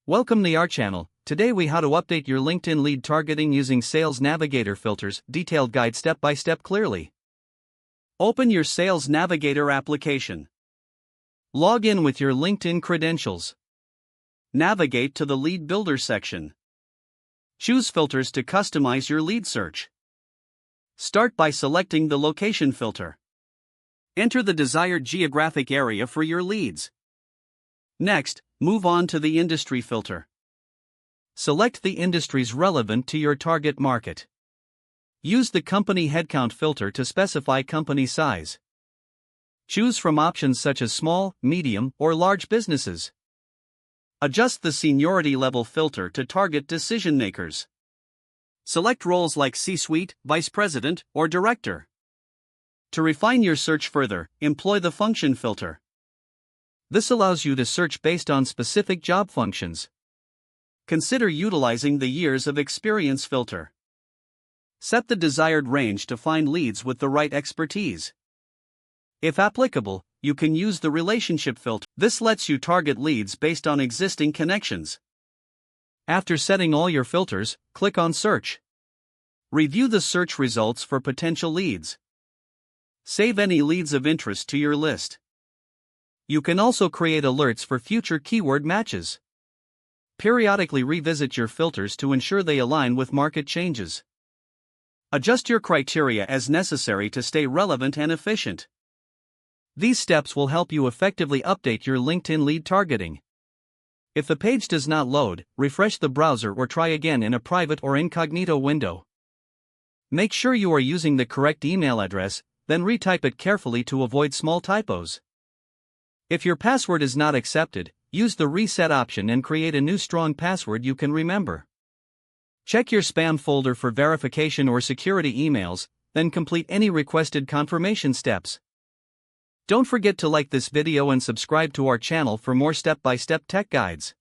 Welcome to our channel. Today we how to update your LinkedIn lead targeting using Sales Navigator filters, detailed guide step by step clearly. Open your Sales Navigator application. Log in with your LinkedIn credentials. Navigate to the Lead Builder section. Choose filters to customize your lead search. Start by selecting the location filter. Enter the desired geographic area for your leads. Next, move on to the industry filter. Select the industries relevant to your target market. Use the company headcount filter to specify company size. Choose from options such as small, medium, or large businesses. Adjust the seniority level filter to target decision makers. Select roles like C-suite, vice president, or director. To refine your search further, employ the function filter. This allows you to search based on specific job functions. Consider utilizing the years of experience filter. Set the desired range to find leads with the right expertise. If applicable, you can use the relationship filter. This lets you target leads based on existing connections. After setting all your filters, click on Search. Review the search results for potential leads. Save any leads of interest to your list. You can also create alerts for future keyword matches. Periodically revisit your filters to ensure they align with market changes. Adjust your criteria as necessary to stay relevant and efficient. These steps will help you effectively update your LinkedIn lead targeting. If the page does not load, refresh the browser or try again in a private or incognito window. Make sure you are using the correct email address, then retype it carefully to avoid small typos. If your password is not accepted, use the reset option and create a new strong password you can remember. Check your spam folder for verification or security emails, then complete any requested confirmation steps. Don't forget to like this video and subscribe to our channel for more step-by-step tech guides.